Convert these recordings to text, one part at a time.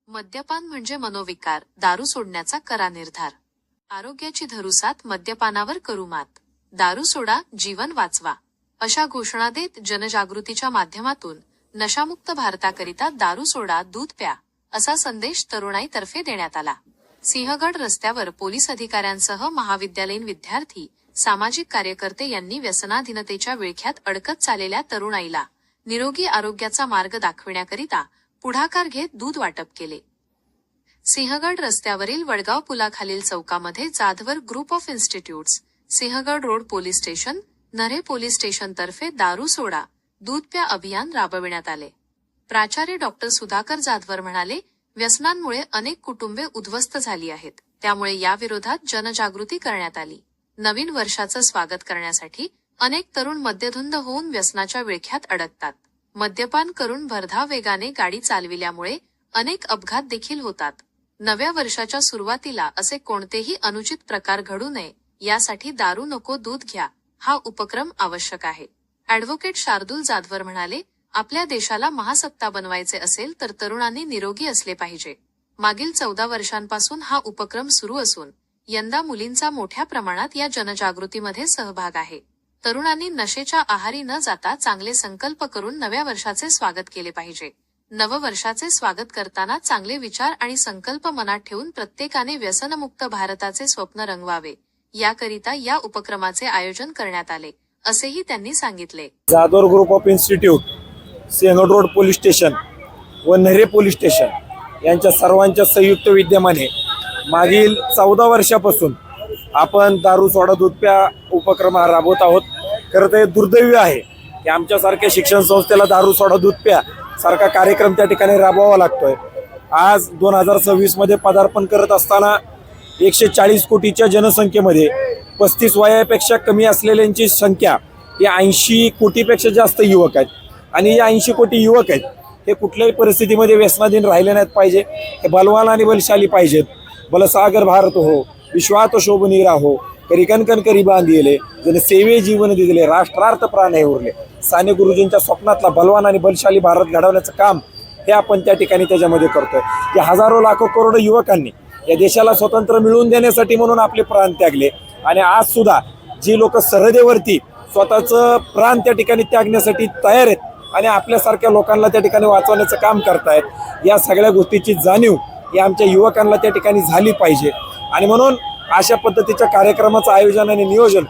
मद्यपान म्हणजे मनोविकार, दारू सोडण्याचा करा निर्धार. आरोग्याची धरुसात मद्यपानावर करू मात. दारू सोडा, जीवन वाचवा. अशा घोषणा देत जनजागृतीच्या माध्यमातून नशामुक्त भारताकरिता दारू सोडा, दूध प्या असा संदेश तरुणाईतर्फे देण्यात आला. सिंहगड रस्त्यावर पोलीस अधिकाऱ्यांसह महाविद्यालयीन विद्यार्थी, सामाजिक कार्यकर्ते यांनी व्यसनाधीनतेच्या विळख्यात अडकत चाललेल्या तरुणाईला निरोगी आरोग्याचा मार्ग दाखविण्याकरिता पुढाकार घेत दूध वाटप केले. सिंहगड रस्त्यावरील वडगाव पुलाखालील चौकामध्ये Jadhavar group of institutes, Sinhagad road police station, Nare police station तर्फे दारू सोडा, दूध प्या अभियान राबविण्यात आले. प्राचार्य डॉक्टर सुधाकर जाधवर म्हणाले, व्यसनांमुळे अनेक कुटुंबे उद्ध्वस्त झाली आहेत. त्यामुळे याविरोधात जनजागृती करण्यात आली. नवीन वर्षाचं स्वागत करण्यासाठी अनेक तरुण मद्यधुंद होऊन व्यसनाच्या विळख्यात अडकतात. मद्यपान करून भरधाव वेगाने गाडी चालविल्यामुळे अनेक अपघात देखील होतात. नव्या वर्षाच्या सुरुवातीला असे कोणतेही अनुचित प्रकार घडू नये यासाठी दारू नको दूध घ्या हा उपक्रम आवश्यक आहे. ॲडव्होकेट शार्दूल जाधवर म्हणाले, आपल्या देशाला महासत्ता बनवायचे असेल तर तरुणांनी निरोगी असले पाहिजे. मागील 14 वर्षांपासून हा उपक्रम सुरू असून यंदा मुलींचा मोठ्या प्रमाणात या जनजागृतीमध्ये सहभाग आहे. तरुणांनी नशेच्या आहारी न जाता चांगले संकल्प करून नव्या वर्षाचे स्वागत केले पाहिजे. नववर्षाचे स्वागत करताना चांगले विचार आणि संकल्प मनात ठेवून प्रत्येकाने व्यसनमुक्त भारताचे स्वप्न रंगवावे याकरिता या उपक्रमाचे आयोजन करण्यात आले, असेही त्यांनी सांगितले. Jadhavar group of institute, Sinhagad road police station व नरे पोलीस स्टेशन यांच्या सर्वांच्या संयुक्त विद्यमाने मागील 14 वर्षापासून आपण दारू सोडा दूध प्या उपक्रम राबवत आहोत. खरं तर दुर्दैवी आहे की आमच्यासारख्या शिक्षण संस्थेला दारू सोडा दूध प्या सारखा कार्यक्रम त्या ठिकाणी राबवावा लागतोय. आज 2026 मध्ये पदार्पण करत असताना 140 कोटीच्या जनसंख्येमध्ये 35 वयापेक्षा कमी असलेल्यांची संख्या ही 80 कोटीपेक्षा जास्त युवक आहेत. आणि या 80 कोटी युवक आहेत हे कुठल्याही परिस्थितीमध्ये व्यसनाधीन राहिले नाहीत पाहिजे. हे बलवान आणि बलशाली पाहिजेत. बलसागर भारत हो, विश्वात शोभनी राहो, करी कणकण करी बांधिले, जण सेवे जीवन दिले, राष्ट्रार्थ प्राण हे उरले. साने गुरुजींच्या स्वप्नातला बलवान आणि बलशाली भारत घडवण्याचं काम हे आपण त्या ठिकाणी त्याच्यामध्ये करतोय. या हजारो लाखो करोडो युवकांनी या देशाला स्वतंत्र मिळवून देण्यासाठी म्हणून आपले प्राण त्यागले. आणि आज सुद्धा जी लोक सरहदेवरती स्वतःचं प्राण त्या ठिकाणी त्यागण्यासाठी तयार आहेत आणि आपल्यासारख्या लोकांना त्या ठिकाणी वाचवण्याचं काम करतायत, या सगळ्या गोष्टीची जाणीव या आमच्या युवकांना त्या ठिकाणी झाली पाहिजे. आणि म्हणून अशा पद्धतीच्या कार्यक्रमाचं आयोजन आणि नियोजन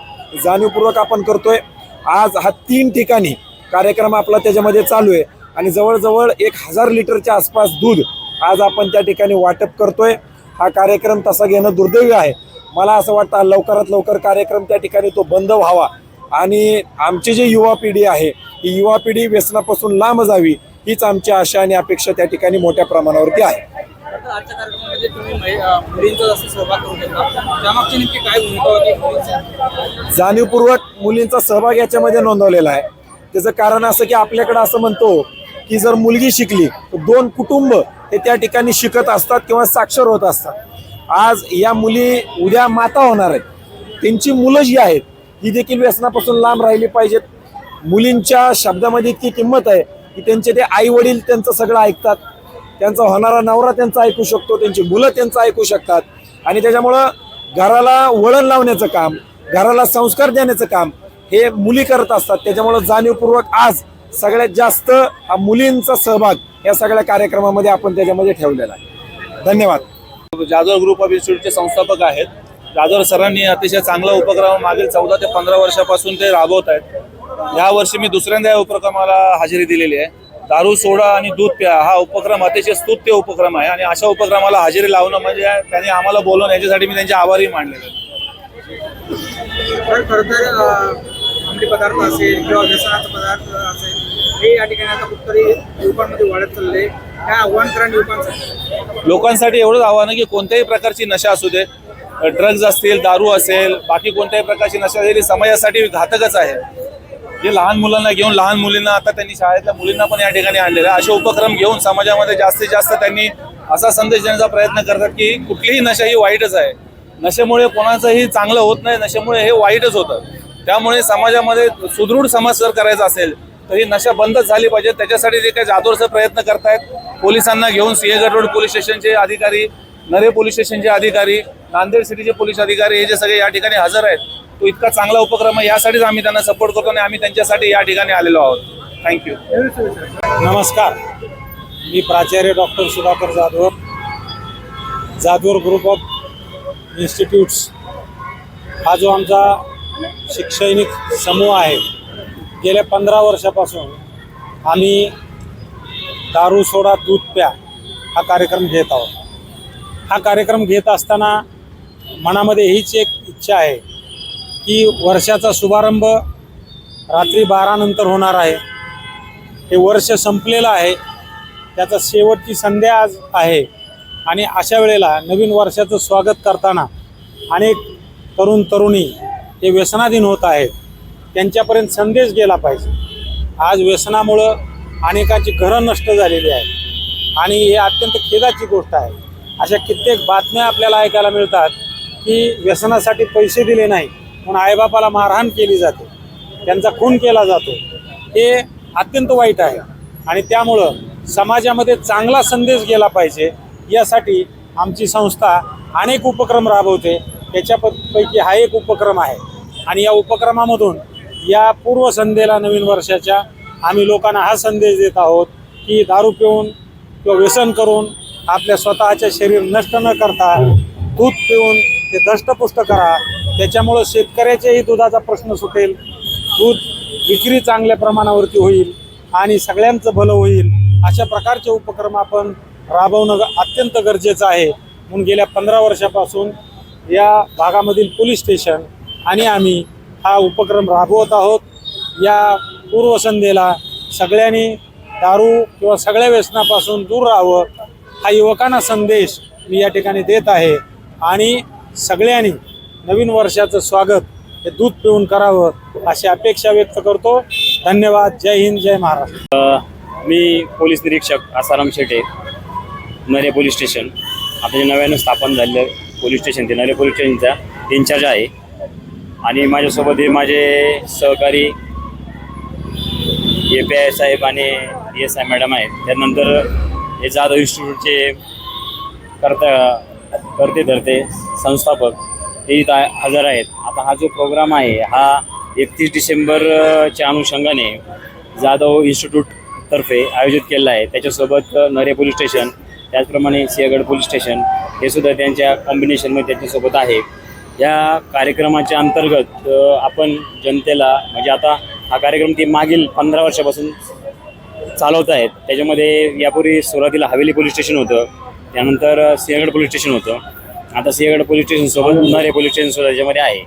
जाणीवपूर्वक आपण करतोय. आज हा 3 ठिकाणी कार्यक्रम आपला त्याच्यामध्ये चालू आहे आणि जवळजवळ 1000 लिटरच्या आसपास दूध आज आपण त्या ठिकाणी वाटप करतोय. हा कार्यक्रम तसा घेणं दुर्दैवी आहे. मला असं वाटतं लवकरात लवकर कार्यक्रम त्या ठिकाणी तो बंद व्हावा आणि आमची जी युवा पिढी आहे ही युवा पिढी व्यसनापासून लांब जावी हीच आमची आशा आणि अपेक्षा त्या ठिकाणी मोठ्या प्रमाणावरती आहे. आजच्या कार्यक्रमामध्ये तुम्ही मुलींचा जास्त सहभाग करून घेतला, त्यामागची नेमकी काय भूमिका होती? जाणीवपूर्वक मुलींचा सहभाग याच्यामध्ये नोंदवलेला आहे. त्याचं कारण असं की आपल्याकडे असं म्हणतो की जर मुलगी शिकली तर 2 कुटुंब हे त्या ठिकाणी शिकत असतात किंवा साक्षर होत असतात. आज या मुली उद्या माता होणार आहेत. त्यांची मुलं जी आहेत ही देखील व्यसनापासून लांब राहिली पाहिजेत. मुलींच्या शब्दामध्ये इतकी किंमत आहे की त्यांचे ते आई वडील त्यांचं सगळं ऐकतात, त्यांचा होणारा नवरा त्यांचा ऐकू शकतो, त्यांची मुलं त्यांचं ऐकू शकतात. आणि त्याच्यामुळं घराला वळण लावण्याचं काम, घराला संस्कार देण्याचं काम हे मुली करत असतात. त्याच्यामुळं जाणीवपूर्वक आज सगळ्यात जास्त हा मुलींचा सहभाग या सगळ्या कार्यक्रमामध्ये आपण त्याच्यामध्ये ठेवलेला आहे. धन्यवाद. जाधवर ग्रुप ऑफ इन्स्टिट्यूटचे संस्थापक आहेत. जाधवर सरांनी अतिशय चांगला उपक्रम मागील 14 ते 15 वर्षापासून ते राबवत आहेत. या वर्षी मी दुसऱ्यांदा या उपक्रमाला हजेरी दिलेली आहे. दारू सोडा आणि दूध प्या हा उपक्रम अतिशय स्तुत्य उपक्रम आहे आणि अशा उपक्रमाला हजेरी लावणं म्हणजे त्यांनी आम्हाला बोलवून याच्यासाठी मी त्यांचे आभारी मानलेले. खरं तर अंमली पदार्थ असेल किंवा व्यसनाचा पदार्थ असेल हे या ठिकाणी आता कुठतरी युवकांमध्ये वाढत चालले. काय आव्हान करा लोकांसाठी एवढंच आव्हान आहे की कोणत्याही प्रकारची नशा असू दे, ड्रग्ज असतील, दारू असेल, बाकी कोणत्याही प्रकारची नशा ही समाजासाठी घातकच आहे. जे लहान मुलांना घेऊन लहान मुलींना आता त्यांनी शाळेतल्या मुलींना पण या ठिकाणी आणलेलं आहे. असे उपक्रम घेऊन समाजामध्ये जास्तीत जास्त त्यांनी असा संदेश देण्याचा प्रयत्न करतात की कुठलीही नशा ही वाईटच आहे. नशेमुळे कोणाचंही चांगलं होत नाही, नशेमुळे हे वाईटच होतं. त्यामुळे समाजामध्ये सुदृढ समाज जर करायचा असेल तर ही नशा बंदच झाली पाहिजे. त्याच्यासाठी जे काही जादूरचे प्रयत्न करतायत, पोलिसांना घेऊन सिंहगड रोड पोलीस स्टेशनचे अधिकारी, नरे पोलीस स्टेशनचे अधिकारी, नांदेड सिटीचे पोलीस अधिकारी हे जे सगळे या ठिकाणी हजर आहेत, तो इतका चांगला उपक्रम आहे. यासाठीच आम्ही त्यांना सपोर्ट करतो आणि आम्ही त्यांच्यासाठी या ठिकाणी आलेलो आहोत. थँक्यू. नमस्कार, मी प्राचार्य doctor Sudhakar Jadhavar, Jadhavar group of institutes हा जो आमचा शैक्षणिक समूह आहे, गेल्या 15 वर्षापासून आम्ही दारू सोडा दूध प्या हा कार्यक्रम घेत आहोत. हा कार्यक्रम घेत असताना मनामध्ये हीच एक इच्छा आहे की वर्षाचा शुभारंभ रात्री 12 नंतर होणार आहे. हे वर्ष संपलेलं आहे, त्याचा शेवटची संध्या आज आहे आणि अशा वेळेला नवीन वर्षाचं स्वागत करताना अनेक तरुण तरुणी हे व्यसनाधीन होत आहेत. त्यांच्यापर्यंत संदेश गेला पाहिजे. आज व्यसनामुळं अनेकांची घरं नष्ट झालेली आहेत आणि हे अत्यंत खेदाची गोष्ट आहे. अशा कित्येक बातम्या आपल्याला ऐकायला मिळतात की व्यसनासाठी पैसे दिले नाही म्हणून आईबापाला मारहाण केली जाते, त्यांचा खून केला जातो. हे अत्यंत वाईट आहे आणि त्यामुळं समाजामध्ये चांगला संदेश गेला पाहिजे यासाठी आमची संस्था अनेक उपक्रम राबवते. त्याच्यापैकी हा एक उपक्रम आहे आणि या उपक्रमामधून या पूर्वसंध्येला नवीन वर्षाच्या आम्ही लोकांना हा संदेश देत आहोत की दारू पिऊन किंवा व्यसन करून आपल्या स्वतःचे शरीर नष्ट न करता दूध पिऊन ते दष्टपुष्ट करा. त्याच्यामुळं शेतकऱ्याच्याही दुधाचा प्रश्न सुटेल, दूध विक्री चांगल्या प्रमाणावरती होईल आणि सगळ्यांचं भलं होईल. अशा प्रकारचे उपक्रम आपण राबवणं अत्यंत गरजेचं आहे. म्हणून गेल्या 15 वर्षापासून या भागामधील पोलीस स्टेशन आणि आम्ही हा उपक्रम राबवत आहोत. या पूर्वसंध्येला सगळ्यांनी दारू किंवा सगळ्या व्यसनापासून दूर राहावं हा युवकांना संदेश मी या ठिकाणी देत आहे आणि सगळ्यांनी नवीन वर्षाचं स्वागत हे दूध पिऊन करावं अशी अपेक्षा व्यक्त करतो. धन्यवाद. जय हिंद, जय महाराष्ट्र. मी पोलीस निरीक्षक आसाराम शेटे, नरे पोलीस स्टेशन. आता जे नव्यानं स्थापन झालेलं पोलीस स्टेशन ते नरे पोलीस स्टेशनचा इन्चार्ज आहे आणि माझ्यासोबत हे माझे सहकारी API साहेब आणि DSI मॅडम आहेत. त्यानंतर हे जाधव इन्स्टिट्यूटचे करते धरते संस्थापक हे इथं हजर आहेत. आता हा जो प्रोग्राम आहे हा 31 डिसेंबरच्या अनुषंगाने जाधव इन्स्टिट्यूटतर्फे आयोजित केलेला आहे. त्याच्यासोबत नरे पोलीस स्टेशन, त्याचप्रमाणे सिंहगड पोलीस स्टेशन हे सुद्धा त्यांच्या कॉम्बिनेशनमध्ये त्यांच्यासोबत आहे. या कार्यक्रमाच्या अंतर्गत आपण जनतेला म्हणजे आता हा कार्यक्रम ते मागील 15 वर्षापासून चालवत आहेत. त्याच्यामध्ये यापूर्वी सुरुवातीला हवेली पोलीस स्टेशन होतं, त्यानंतर सिंहगड पोलीस स्टेशन होतं, आता सिंहगड पोलीस स्टेशनसोबत नरे पोलीस स्टेशनसुद्धा त्याच्यामध्ये आहे.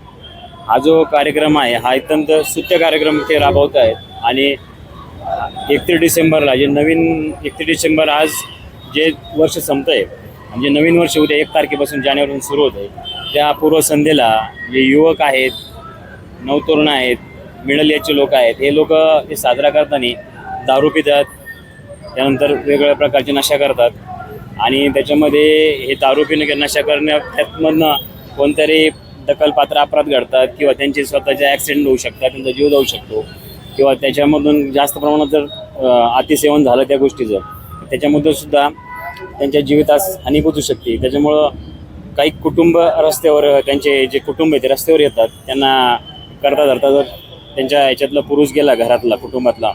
हा जो कार्यक्रम आहे हा अत्यंत स्तुत्य कार्यक्रम ते राबवत आहेत आणि 31 डिसेंबरला जे नवीन 31 डिसेंबर आज जे वर्ष संपतं आहे म्हणजे नवीन वर्ष उद्या 1 तारखेपासून जानेवारीपासून सुरू होत आहे. त्या पूर्वसंध्येला जे युवक आहेत, नवतरुण आहेत, मिडल एजचे लोक आहेत, हे लोक हे साजरा करताना दारू पितात, त्यानंतर वेगवेगळ्या प्रकारची नशा करतात आणि त्याच्यामध्ये हे दारू पिणे नशा करण्या त्यातमधनं कोणतरी दखलपात्र अपराध घडतात किंवा त्यांचे स्वतःचे ॲक्सिडेंट होऊ शकतात, त्यांचा जीव जाऊ शकतो किंवा त्याच्यामधून जास्त प्रमाणात जर अतिसेवन झालं त्या गोष्टीचं त्याच्यामधून सुद्धा त्यांच्या जीवितास हानी पोचू शकते. त्याच्यामुळं काही कुटुंब रस्त्यावर त्यांचे जे कुटुंब आहे ते रस्त्यावर येतात. त्यांना करता धरता जर त्यांच्या ह्याच्यातला पुरुष गेला घरातला कुटुंबातला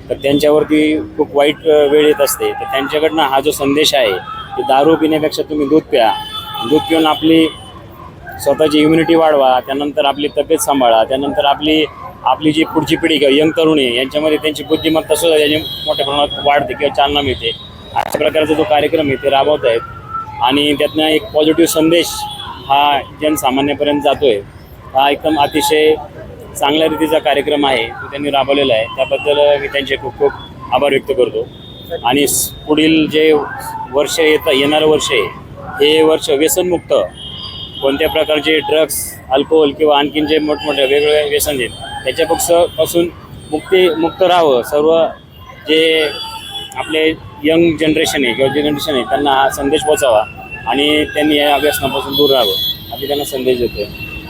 तर त्यांच्यावरती खूप वाईट वेळ येत असते. तर त्यांच्याकडनं हा जो संदेश आहे की दारू पिण्यापेक्षा तुम्ही दूध प्या, दूध पिऊन आपली स्वतःची इम्युनिटी वाढवा, त्यानंतर आपली तब्येत सांभाळा, त्यानंतर आपली जी पुढची पिढी किंवा यंग तरुणी यांच्यामध्ये त्यांची बुद्धिमत्ता सुद्धा त्याची मोठ्या प्रमाणात वाढते किंवा चालना मिळते. अशा प्रकारचा जो कार्यक्रम आहे ते राबवत आहेत आणि त्यातनं एक पॉझिटिव्ह संदेश हा जनसामान्यापर्यंत जातो आहे. हा एकदम अतिशय चांगल्या रीतीचा कार्यक्रम आहे तो त्यांनी राबवलेला आहे. त्याबद्दल मी त्यांचे खूप खूप आभार व्यक्त करतो आणि पुढील जे वर्ष येणारं वर्ष आहे हे वर्ष व्यसनमुक्त, कोणत्या प्रकारचे ड्रग्स, अल्कोहोल किंवा आणखीन जे मोठमोठे वेगवेगळे व्यसन आहेत त्याच्यापासून मुक्त राहावं. सर्व जे आपले यंग जनरेशन आहे किंवा जे जनरेशन आहे त्यांना हा संदेश पोचावा आणि त्यांनी या व्यसनापासून दूर राहावं असे त्यांना संदेश देतो.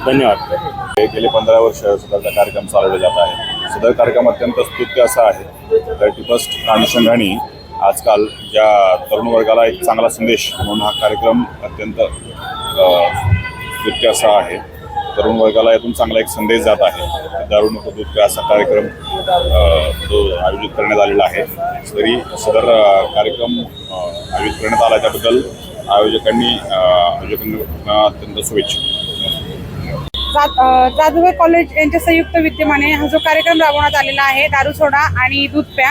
धन्यवाद. गेले 15 वर्ष सुद्धा कार्यक्रम चालवले जात आहे. सदर कार्यक्रम अत्यंत स्तुत्य असा आहे. 31st अनुषंगाने आजकाल ज्या तरुण वर्गाला एक चांगला संदेश म्हणून हा कार्यक्रम अत्यंत स्तुत्य असा आहे. तरुण वर्गाला यातून चांगला एक संदेश जात आहे. दारू नको दूध प्या असा कार्यक्रम जो आयोजित करण्यात आलेला आहे. सदर कार्यक्रम आयोजित करण्यात आला त्याबद्दल आयोजकांना अत्यंत शुभेच्छा. जाधव कॉलेज यांच्या संयुक्त विद्यमाने हा जो कार्यक्रम राबवण्यात आलेला आहे दारू सोडा आणि दूध प्या,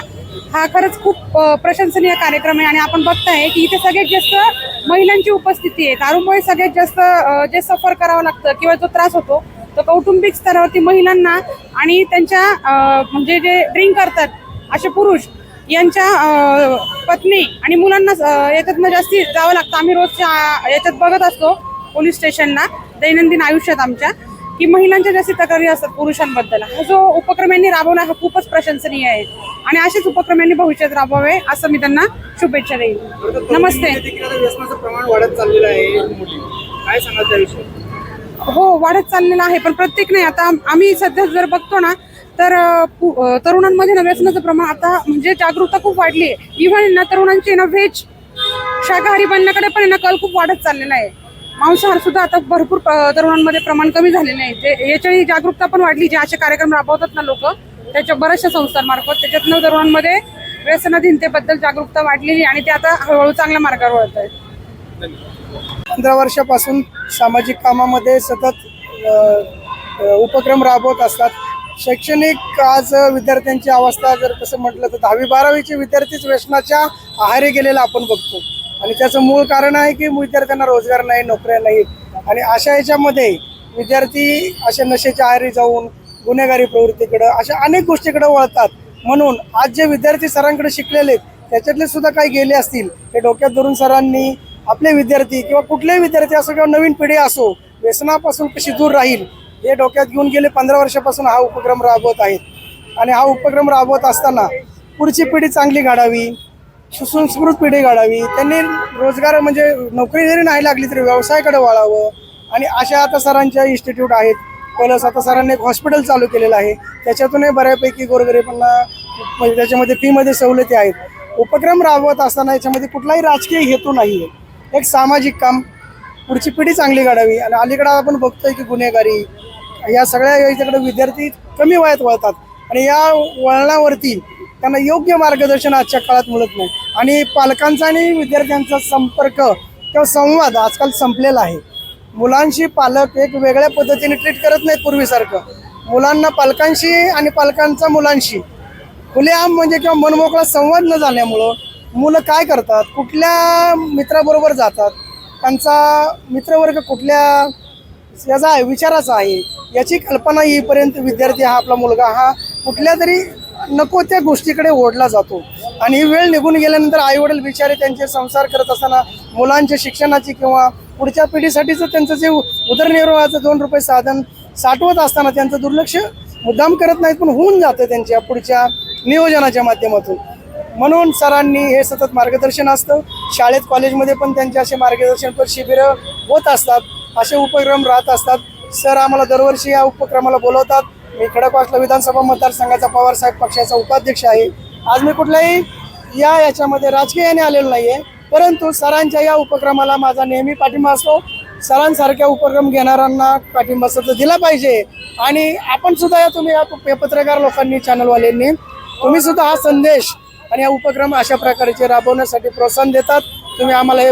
हा खरंच खूप प्रशंसनीय कार्यक्रम आहे. आणि आपण बघताय की इथे सगळ्यात जास्त महिलांची उपस्थिती आहे. दारूमुळे सगळ्यात जास्त जे सफर करावं लागतं किंवा जो त्रास होतो तो कौटुंबिक स्तरावरती महिलांना आणि त्यांच्या म्हणजे जे ड्रिंक करतात असे पुरुष यांच्या पत्नी आणि मुलांना याच्यातनं जास्ती जावं लागतं. आम्ही रोजच्या याच्यात बघत असतो पोलीस स्टेशनला दैनंदिन आयुष्यात आमच्या की महिलांच्या जास्ती तक्रारी असतात पुरुषांबद्दल. हा जो उपक्रम यांनी राबवला हा खूपच प्रशंसनीय आहे आणि असेच उपक्रम यांनी भविष्यात राबवावे असं मी त्यांना शुभेच्छा देईन. नमस्ते. व्यसनाचं प्रमाण वाढत चाललेलं आहे. काय सांगाल त्याविषयी? हो, वाढत चाललेलं आहे, पण प्रत्येक नाही. आता आम्ही सध्या जर बघतो ना तर तरुणांमध्ये ना व्यसनाचं प्रमाण आता म्हणजे जागरूकता खूप वाढली आहे. इव्हन ना तरुणांची ना व्हेज शाकाहारी बनण्याकडे पण ना कल खूप वाढत चाललेला आहे. मांसाहार सुद्धा आता भरपूर तरुणांमध्ये प्रमाण कमी झालेले आहे. याच्याही जागरूकता पण वाढली. जे असे कार्यक्रम राबवतात ना लोक त्याच्या बऱ्याचशा संस्थांमार्फत, त्याच्यातनं तरुणांमध्ये व्यसनाधीनतेबद्दल जागरूकता वाढलेली आणि ते आता हळूहळू चांगल्या मार्गावर वळत आहेत. 15 वर्षापासून सामाजिक कामामध्ये सतत उपक्रम राबवत असतात. शैक्षणिक आज विद्यार्थ्यांची अवस्था जर तसं म्हटलं तर 10वी-12वीचे विद्यार्थीच व्यसनाच्या आहारी गेलेला आपण बघतो. आणि त्याचं मूळ कारण आहे की विद्यार्थ्यांना रोजगार नाही, नोकऱ्या नाहीत. आणि अशा याच्यामध्ये विद्यार्थी अशा नशेच्या आहारी जाऊन गुन्हेगारी प्रवृत्तीकडं अशा अनेक गोष्टीकडे वळतात. म्हणून आज जे विद्यार्थी सरांकडे शिकलेले त्याच्यातले सुद्धा काही गेले असतील, हे डोक्यात धरून सरांनी आपले विद्यार्थी किंवा कुठलेही विद्यार्थी असो किंवा नवीन पिढी असो व्यसनापासून कशी दूर राहील हे डोक्यात घेऊन गेले 15 वर्षापासून हा उपक्रम राबवत आहेत. आणि हा उपक्रम राबवत असताना पुढची पिढी चांगली घडावी, सुसंस्कृत पिढी घडावी, त्यांनी रोजगार म्हणजे नोकरी जरी नाही लागली तरी व्यवसायाकडे वळावं. आणि अशा आता सरांच्या इन्स्टिट्यूट आहेत. प्लस आता सरांनी एक हॉस्पिटल चालू केलेलं आहे. त्याच्यातूनही बऱ्यापैकी गोरगरिबांना म्हणजे त्याच्यामध्ये फीमध्ये सवलती आहेत. उपक्रम राबवत असताना याच्यामध्ये कुठलाही राजकीय हेतू नाही आहे. एक सामाजिक काम, पुढची पिढी चांगली घडावी. आणि अलीकडं आपण बघतोय की गुन्हेगारी या सगळ्या याच्याकडे विद्यार्थी कमी वयात वळतात आणि या वळणावरती त्यांना योग्य मार्गदर्शन आजच्या काळात मिळत नाही. आणि पालकांचा आणि विद्यार्थ्यांचा संपर्क किंवा संवाद आजकाल संपलेला आहे. मुलांशी पालक एक वेगळ्या पद्धतीने ट्रीट करत नाहीत पूर्वीसारखं. मुलांना पालकांशी आणि पालकांचा मुलांशी खुलेआम म्हणजे किंवा मनमोकळा संवाद न झाल्यामुळं मुलं काय करतात, कुठल्या मित्राबरोबर जातात, त्यांचा मित्रवर्ग कुठल्या याचा विचाराचा आहे याची कल्पना येईपर्यंत विद्यार्थी हा आपला मुलगा हा कुठल्या तरी नको त्या गोष्टीकडे ओढला जातो. आणि ही वेळ निघून गेल्यानंतर आईवडील बिचारे त्यांचे संसार करत असताना मुलांच्या शिक्षणाची किंवा पुढच्या पिढीसाठीचं त्यांचं जे उदरनिर्वाहाचं 2 रुपये साधन साठवत असताना त्यांचं दुर्लक्ष मुद्दाम करत नाहीत, पण होऊन जातं त्यांच्या पुढच्या नियोजनाच्या माध्यमातून. म्हणून सरांनी हे सतत मार्गदर्शन असतं. शाळेत कॉलेजमध्ये पण त्यांचे असे मार्गदर्शनपर शिबिरं होत असतात, असे उपक्रम राहत असतात. सर आम्हाला दरवर्षी या उपक्रमाला बोलवतात. मी खडकवासला विधानसभा मतदारसंघाचा पवारसाहेब पक्षाचा उपाध्यक्ष आहे. आज मी कुठल्याही याच्यामध्ये राजकीयाने आलेलो नाही आहे, परंतु सरांच्या या उपक्रमाला माझा नेहमी पाठिंबा असतो. सरांसारख्या उपक्रम घेणाऱ्यांना पाठिंबा सतत दिला पाहिजे. आणि आपण सुद्धा या तुम्ही या पत्रकार लोकांनी, चॅनलवाल्यांनी तुम्ही सुद्धा हा संदेश आणि हा उपक्रम अशा प्रकारचे राबवण्यासाठी प्रोत्साहन देतात. तुम्ही आम्हाला हे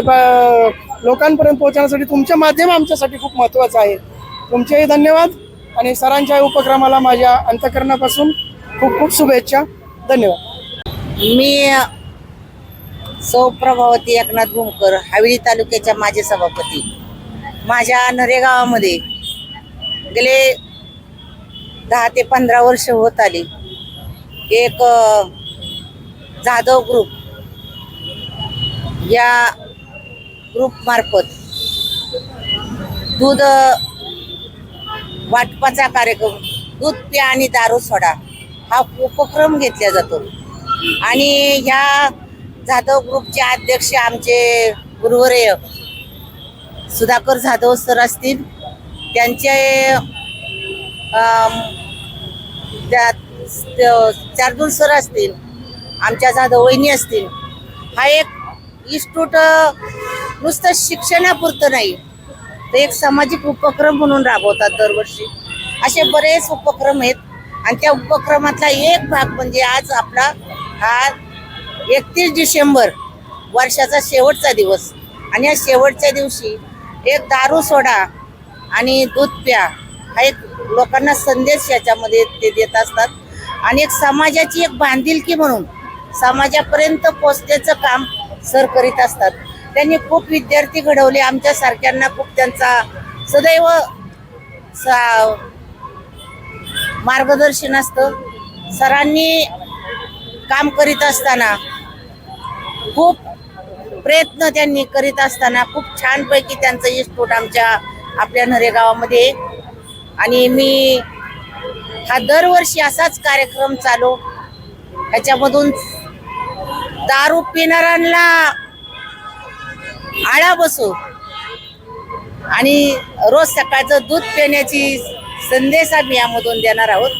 लोकांपर्यंत पोहोचण्यासाठी तुमचं माध्यम आमच्यासाठी खूप महत्त्वाचं आहे. तुमचेही धन्यवाद आणि सरांच्या उपक्रमाला माझ्या अंतःकरणापासून खूप खूप शुभेच्छा. धन्यवाद. मी सौ प्रभावती एकनाथ भूमकर, हवेली तालुक्याच्या माजी सभापती. माझ्या नरे गावामध्ये गेले 10 ते 15 वर्ष होत आली. एक जाधव ग्रुप या ग्रुपमार्फत दूध वाटपाचा कार्यक्रम, दूध प्या आणि दारू सोडा हा उपक्रम घेतला जातो. आणि ह्या जाधव ग्रुपचे अध्यक्ष आमचे गुरुवर्य सुधाकर जाधव सर असतील. त्यांचे त्या शार्दूल सर असतील, आमच्या जाधव वहिनी असतील, हा एक इन्स्टिट्यूट नुसतं शिक्षणापुरतं नाही तर एक सामाजिक उपक्रम म्हणून राबवतात दरवर्षी. असे बरेच उपक्रम आहेत आणि त्या उपक्रमातला एक भाग म्हणजे आज आपला हा 31 डिसेंबर वर्षाचा शेवटचा दिवस आणि या शेवटच्या दिवशी एक दारू सोडा आणि दूध प्या हा एक लोकांना संदेश याच्यामध्ये ते देत असतात आणि एक समाजाची एक बांधिलकी म्हणून समाजापर्यंत पोचण्याचं काम सर करीत असतात. त्यांनी खूप विद्यार्थी घडवले, आमच्या सारख्यांना खूप त्यांचा सदैव मार्गदर्शन असतं. सरांनी काम करीत असताना खूप प्रयत्न त्यांनी करीत असताना खूप छानपैकी त्यांचं इन्स्टिट्यूट आपल्या नरे गावामध्ये आणि मी हा दरवर्षी असाच कार्यक्रम चालू ह्याच्यामधून दारू पिणाऱ्यांना आळा बसू आणि रोज सकाळचं दूध पिण्याची संदेश आम्ही यामधून देणार आहोत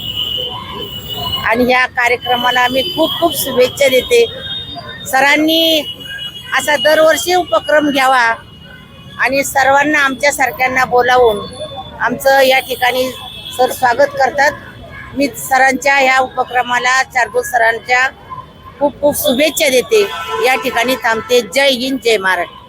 आणि ह्या कार्यक्रमाला आम्ही खूप खूप शुभेच्छा देते. सरांनी असा दरवर्षी उपक्रम घ्यावा आणि सर्वांना आमच्या सारख्यांना बोलावून आमचं या ठिकाणी सर स्वागत करतात. मी सरांच्या ह्या उपक्रमाला शार्दूल सरांच्या खूप खूप शुभेच्छा देते. या ठिकाणी थांबते. जय हिंद, जय महाराष्ट्र.